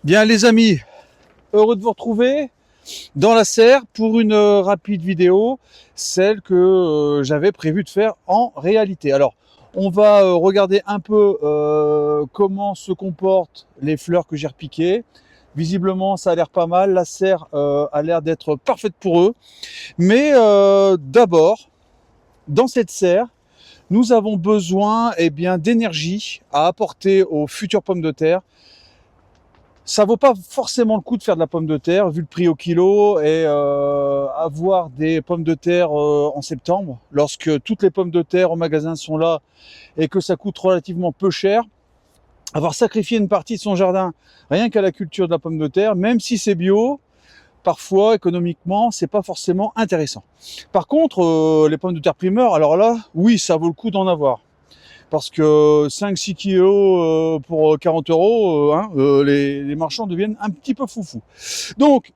Bien les amis, heureux de vous retrouver dans la serre pour une rapide vidéo, celle que j'avais prévu de faire en réalité. Alors, on va regarder un peu comment se comportent les fleurs que j'ai repiquées. Visiblement, ça a l'air pas mal. La serre a l'air d'être parfaite pour eux. Mais d'abord, dans cette serre, nous avons besoin d'énergie à apporter aux futures pommes de terre. Ça vaut pas forcément le coup de faire de la pomme de terre vu le prix au kilo et avoir des pommes de terre en septembre, lorsque toutes les pommes de terre au magasin sont là et que ça coûte relativement peu cher. Avoir sacrifié une partie de son jardin rien qu'à la culture de la pomme de terre, même si c'est bio, parfois économiquement c'est pas forcément intéressant. Par contre les pommes de terre primeur, alors là oui, ça vaut le coup d'en avoir. Parce que 5-6 kilos pour 40 €, les marchands deviennent un petit peu foufous. Donc,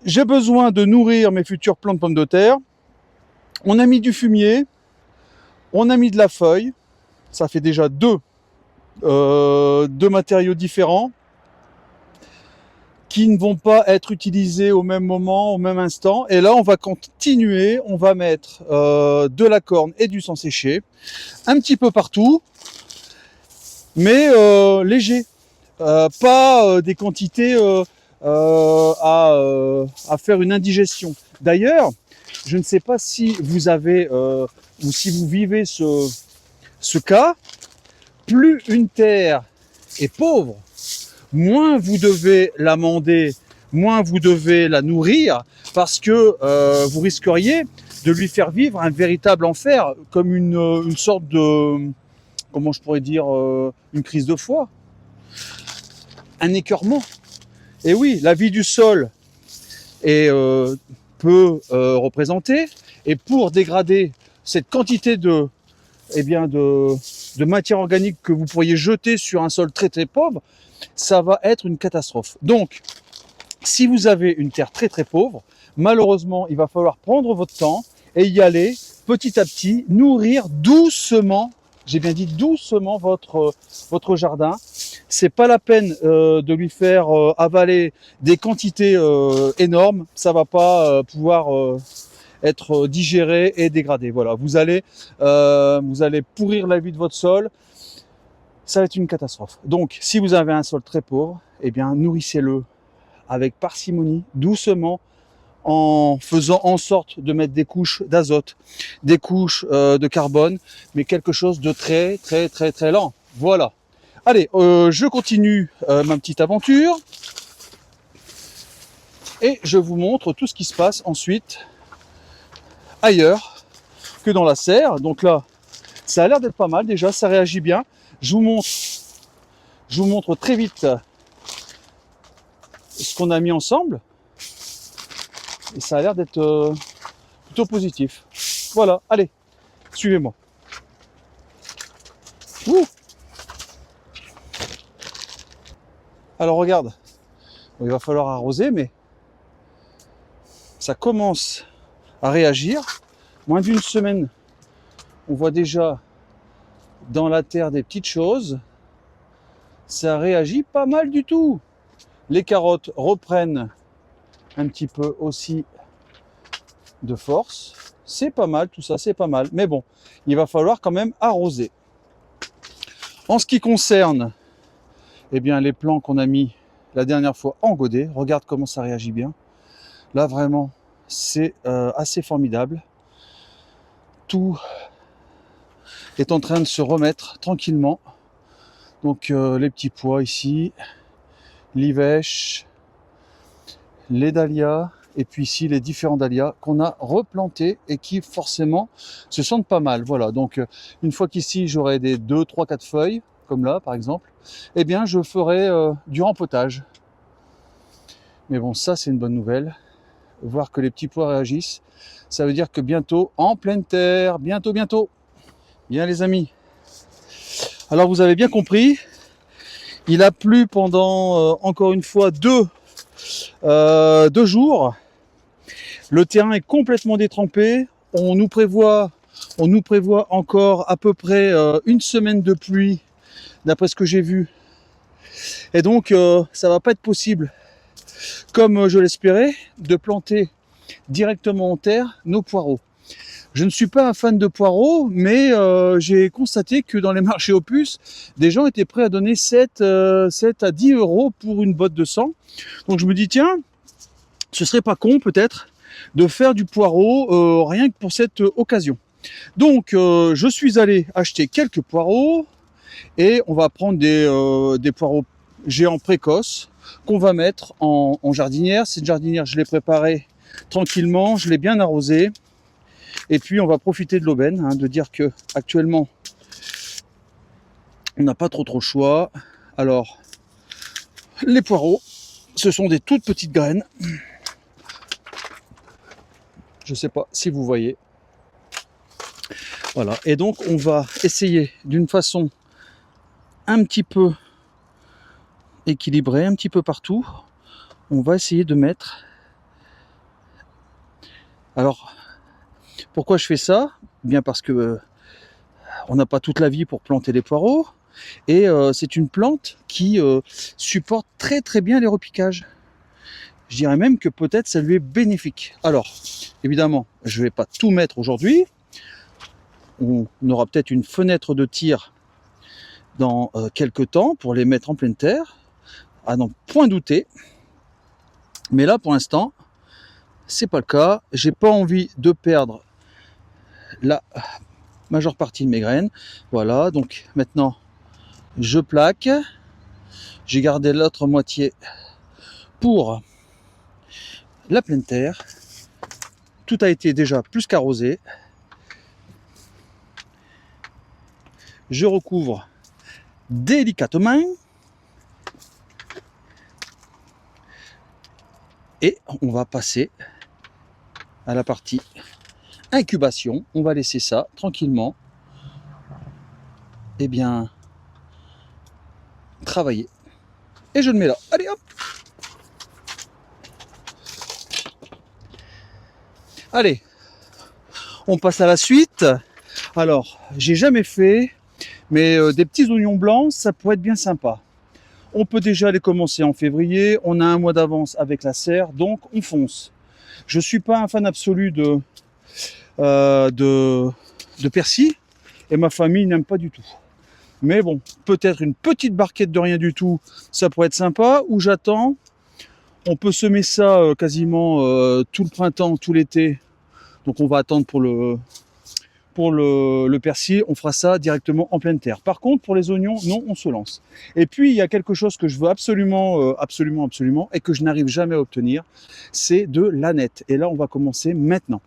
j'ai besoin de nourrir mes futurs plants de pommes de terre. On a mis du fumier, on a mis de la feuille. Ça fait déjà deux matériaux différents qui ne vont pas être utilisés au même moment, au même instant. Et là, on va continuer, on va mettre de la corne et du sang séché, un petit peu partout, mais léger, pas des quantités à faire une indigestion. D'ailleurs, je ne sais pas si vous avez ou si vous vivez ce cas, plus une terre est pauvre, moins vous devez l'amender, moins vous devez la nourrir, parce que vous risqueriez de lui faire vivre un véritable enfer, comme une sorte de, comment je pourrais dire, une crise de foie, un écœurement. Et oui, la vie du sol est peu représentée, et pour dégrader cette quantité de matière organique que vous pourriez jeter sur un sol très très pauvre, ça va être une catastrophe. Donc, si vous avez une terre très très pauvre, malheureusement, il va falloir prendre votre temps et y aller petit à petit, nourrir doucement, j'ai bien dit doucement, votre jardin. C'est pas la peine de lui faire avaler des quantités énormes, ça va pas pouvoir être digéré et dégradé. Voilà, vous allez pourrir la vie de votre sol. Ça va être une catastrophe. Donc, si vous avez un sol très pauvre, eh bien, nourrissez-le avec parcimonie, doucement, en faisant en sorte de mettre des couches d'azote, des couches de carbone, mais quelque chose de très, très, très, très lent. Voilà. Allez, je continue ma petite aventure et je vous montre tout ce qui se passe ensuite ailleurs que dans la serre. Donc là, ça a l'air d'être pas mal déjà, ça réagit bien. Je vous montre très vite ce qu'on a mis ensemble. Et ça a l'air d'être plutôt positif. Voilà, allez, suivez-moi. Alors regarde, il va falloir arroser, mais ça commence à réagir. Moins d'une semaine, on voit déjà dans la terre des petites choses. Ça réagit pas mal du tout. Les carottes reprennent un petit peu aussi de force. C'est pas mal, tout ça, c'est pas mal. Mais bon, il va falloir quand même arroser. En ce qui concerne les plants qu'on a mis la dernière fois en godet, regarde comment ça réagit bien. Là, vraiment, c'est assez formidable. Tout est en train de se remettre tranquillement. Donc, les petits pois ici, l'ivèche, les dahlias, et puis ici les différents dahlias qu'on a replantés et qui forcément se sentent pas mal. Voilà, donc une fois qu'ici j'aurai des 2, 3, 4 feuilles, comme là par exemple, eh bien je ferai du rempotage. Mais bon, ça c'est une bonne nouvelle. Voir que les petits pois réagissent, ça veut dire que bientôt en pleine terre, bientôt. Bien les amis. Alors vous avez bien compris, il a plu pendant encore une fois 2 jours. Le terrain est complètement détrempé. On nous prévoit encore à peu près une semaine de pluie d'après ce que j'ai vu. Et donc, ça va pas être possible, comme je l'espérais, de planter directement en terre nos poireaux. Je ne suis pas un fan de poireaux, mais j'ai constaté que dans les marchés aux puces, des gens étaient prêts à donner 7 à 10 euros pour une botte de 100. Donc je me dis, tiens, ce serait pas con peut-être de faire du poireau rien que pour cette occasion. Donc je suis allé acheter quelques poireaux et on va prendre des poireaux géants précoces qu'on va mettre en jardinière. Cette jardinière, je l'ai préparée tranquillement, je l'ai bien arrosée. Et puis on va profiter de l'aubaine, hein, de dire que actuellement on n'a pas trop le choix. Alors les poireaux, ce sont des toutes petites graines. Je ne sais pas si vous voyez. Voilà. Et donc on va essayer d'une façon un petit peu équilibrée, un petit peu partout. On va essayer de mettre. Alors pourquoi je fais ça? Bien parce que on n'a pas toute la vie pour planter des poireaux. Et c'est une plante qui supporte très très bien les repiquages. Je dirais même que peut-être ça lui est bénéfique. Alors, évidemment, je ne vais pas tout mettre aujourd'hui. On aura peut-être une fenêtre de tir dans quelques temps pour les mettre en pleine terre. À n'en point douter. Mais là, pour l'instant, c'est pas le cas. J'ai pas envie de perdre la majeure partie de mes graines. Voilà, donc maintenant, je plaque. J'ai gardé l'autre moitié pour la pleine terre. Tout a été déjà plus qu'arrosé. Je recouvre délicatement. Et on va passer à la partie incubation. On va laisser ça tranquillement. Eh bien, travailler. Et je le mets là. Allez hop! Allez, on passe à la suite. Alors, j'ai jamais fait, mais des petits oignons blancs, ça pourrait être bien sympa. On peut déjà les commencer en février, on a un mois d'avance avec la serre, donc on fonce. Je suis pas un fan absolu de persil, et ma famille n'aime pas du tout. Mais bon, peut-être une petite barquette de rien du tout, ça pourrait être sympa, ou j'attends. On peut semer ça quasiment tout le printemps, tout l'été. Donc on va attendre pour le persil, on fera ça directement en pleine terre. Par contre, pour les oignons, non, on se lance. Et puis, il y a quelque chose que je veux absolument, et que je n'arrive jamais à obtenir, c'est de l'aneth. Et là, on va commencer maintenant.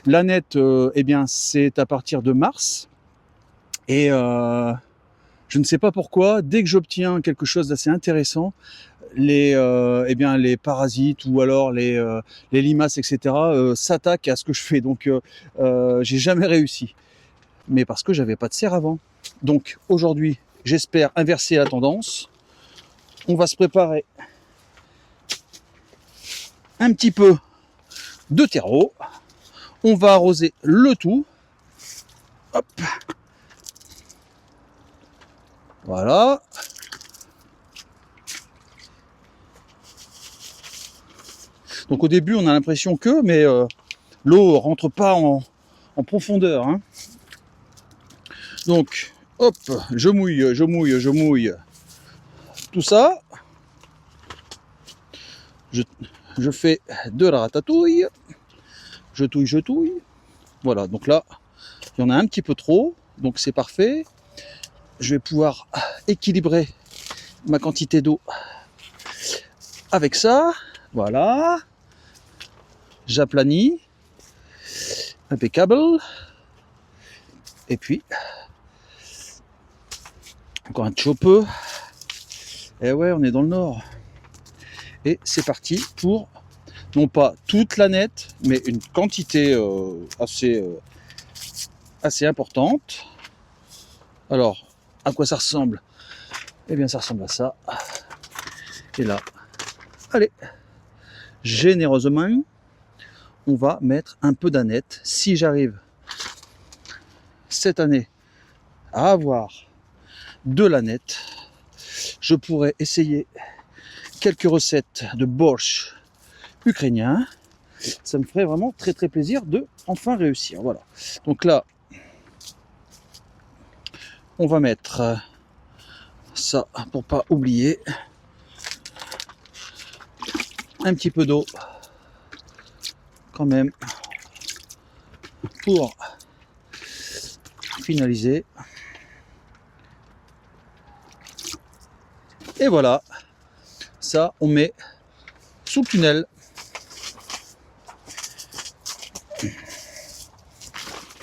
L'aneth, eh bien, c'est à partir de mars. Et je ne sais pas pourquoi, dès que j'obtiens quelque chose d'assez intéressant, les parasites ou alors les limaces, etc., s'attaquent à ce que je fais. Donc, j'ai jamais réussi. Mais parce que j'avais pas de serre avant. Donc, aujourd'hui, j'espère inverser la tendance. On va se préparer un petit peu de terreau. On va arroser le tout. Hop. Voilà. Donc au début, on a l'impression que, mais l'eau rentre pas en profondeur. Hein. Donc, hop, je mouille tout ça. Je fais de la ratatouille. Je touille. Voilà, donc là, il y en a un petit peu trop, donc c'est parfait. Je vais pouvoir équilibrer ma quantité d'eau avec ça. Voilà. J'aplanis. Impeccable. Et puis, encore un peu. Et ouais, on est dans le nord. Et c'est parti pour, non pas toute l'aneth, mais une quantité assez importante. Alors, à quoi ça ressemble? Eh bien, ça ressemble à ça. Et là, allez, généreusement, on va mettre un peu d'aneth. Si j'arrive cette année à avoir de l'Annette. Je pourrais essayer quelques recettes de borscht ukrainien. Ça me ferait vraiment très très plaisir de enfin réussir. Voilà. Donc là, on va mettre ça pour pas oublier. Un petit peu d'eau quand même pour finaliser. Et voilà, ça on met sous le tunnel.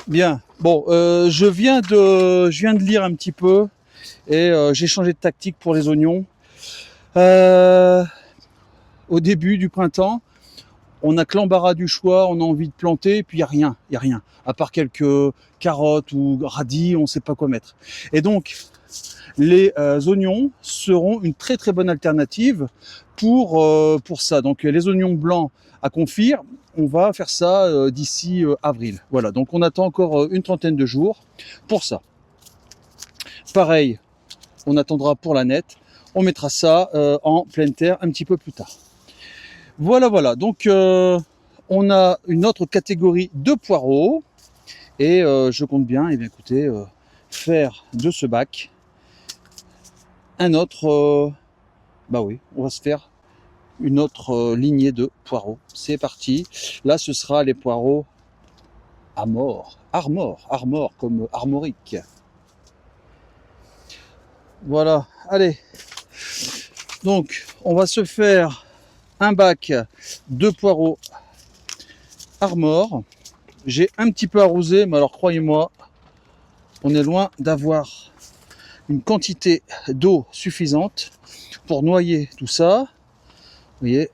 Bien, bon, je viens de lire un petit peu et j'ai changé de tactique pour les oignons. Au début du printemps, on a que l'embarras du choix, on a envie de planter, et puis il n'y a rien, à part quelques carottes ou radis, on ne sait pas quoi mettre. Et donc, les oignons seront une très très bonne alternative pour ça. Donc les oignons blancs à confire, on va faire ça d'ici avril. Voilà, donc on attend encore une trentaine de jours pour ça. Pareil, on attendra pour l'Annette, on mettra ça en pleine terre un petit peu plus tard. Voilà, voilà, donc on a une autre catégorie de poireaux et je compte bien, eh bien écoutez, faire de ce bac un autre, bah oui, on va se faire une autre lignée de poireaux. C'est parti. Là, ce sera les poireaux Armor comme armorique. Voilà, allez. Donc, on va se faire un bac de poireaux Armor. J'ai un petit peu arrosé, mais alors croyez-moi, on est loin d'avoir une quantité d'eau suffisante pour noyer tout ça. Vous voyez,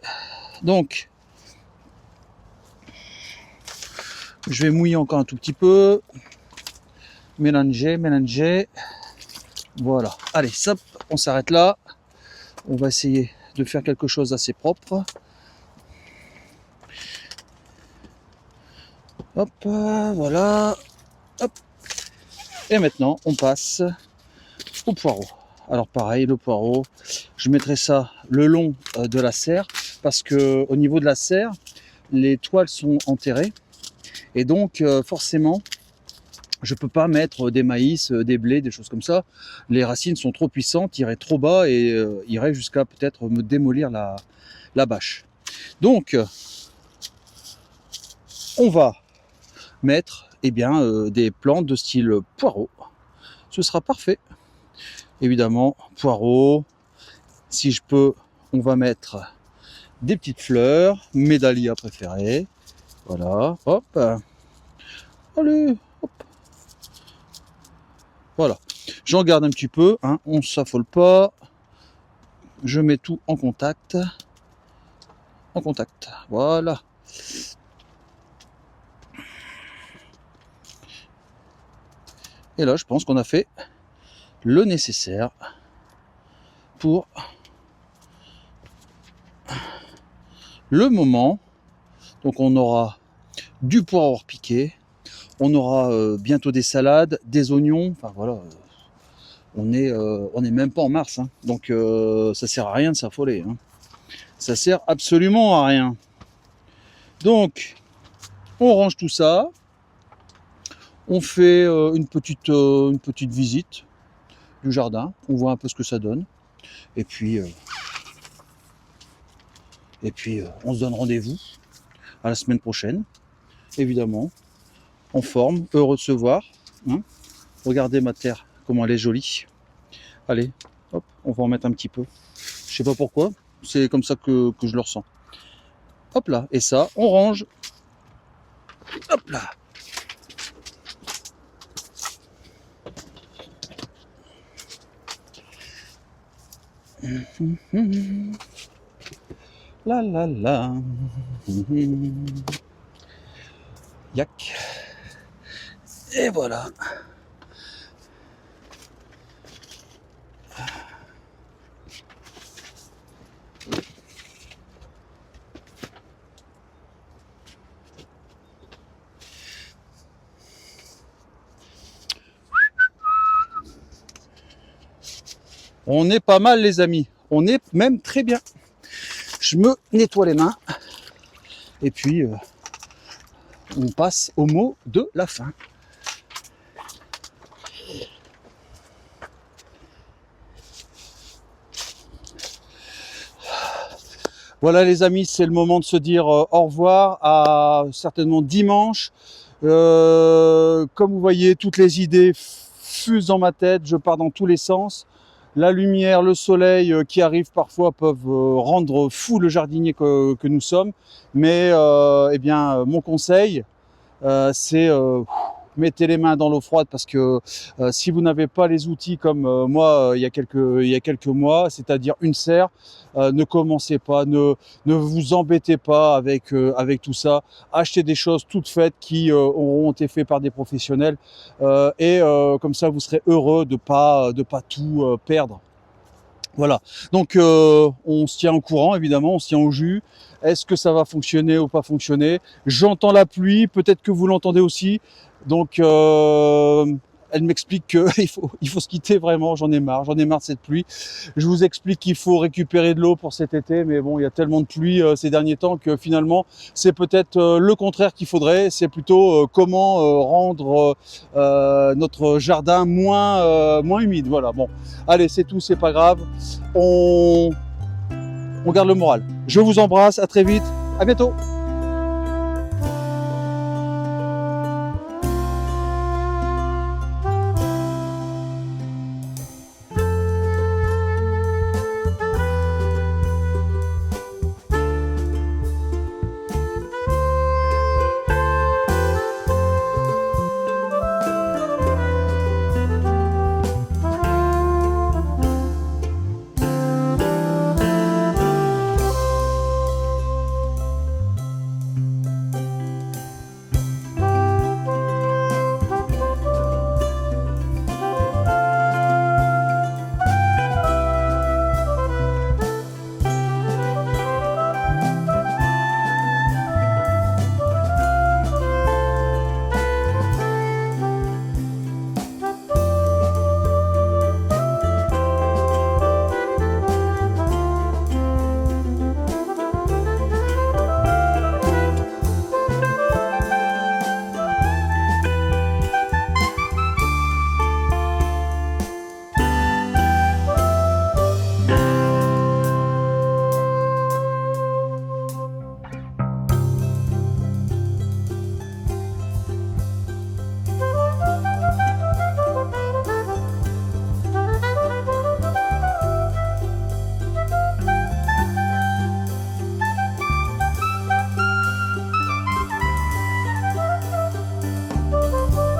donc je vais mouiller encore un tout petit peu, mélanger, voilà. Allez, ça, on s'arrête là. On va essayer de faire quelque chose d'assez propre. Hop, voilà. Hop. Et maintenant, on passe au poireau. Alors pareil, le poireau, je mettrai ça le long de la serre parce que au niveau de la serre, les toiles sont enterrées et donc forcément, je peux pas mettre des maïs, des blés, des choses comme ça. Les racines sont trop puissantes, iraient trop bas et iraient jusqu'à peut-être me démolir la bâche. Donc, on va mettre eh bien, des plantes de style poireau. Ce sera parfait. Évidemment, poireau. Si je peux, on va mettre des petites fleurs, mes dahlias préférées. Voilà, hop. Allez, hop. Voilà. J'en garde un petit peu, hein, on ne s'affole pas. Je mets tout en contact. En contact. Voilà. Et là, je pense qu'on a fait le nécessaire pour le moment. Donc on aura du poireau piqué, on aura bientôt des salades, des oignons, enfin voilà, on est même pas en mars, hein. Donc ça sert à rien de s'affoler, hein. Ça sert absolument à rien. Donc on range tout ça, on fait une petite visite du jardin, on voit un peu ce que ça donne, et puis on se donne rendez-vous à la semaine prochaine, évidemment, en forme, heureux de se voir, hein. Regardez ma terre, comment elle est jolie. Allez, hop, on va en mettre un petit peu. Je sais pas pourquoi, c'est comme ça que je le ressens. Hop là, et ça, on range. Hop là. La la la. Yak. Et voilà. On est pas mal les amis, on est même très bien. Je me nettoie les mains et puis on passe au mot de la fin. Voilà les amis, c'est le moment de se dire au revoir à certainement dimanche. Comme vous voyez, toutes les idées fusent dans ma tête, je pars dans tous les sens. La lumière, le soleil qui arrive parfois peuvent rendre fou le jardinier que nous sommes. Mais eh bien, mon conseil, c'est mettez les mains dans l'eau froide parce que si vous n'avez pas les outils comme moi il y a quelques mois, c'est-à-dire une serre, ne commencez pas, ne vous embêtez pas avec tout ça. Achetez des choses toutes faites qui auront été faites par des professionnels et comme ça vous serez heureux de pas tout perdre. Voilà, donc on se tient au courant évidemment, on se tient au jus. Est-ce que ça va fonctionner ou pas fonctionner? J'entends la pluie, peut-être que vous l'entendez aussi. Donc elle m'explique qu'il faut se quitter vraiment, j'en ai marre de cette pluie. Je vous explique qu'il faut récupérer de l'eau pour cet été, mais bon, il y a tellement de pluie ces derniers temps que finalement, c'est peut-être le contraire qu'il faudrait. C'est plutôt comment rendre notre jardin moins humide. Voilà, bon, allez, c'est tout, c'est pas grave. On garde le moral. Je vous embrasse, à très vite, à bientôt.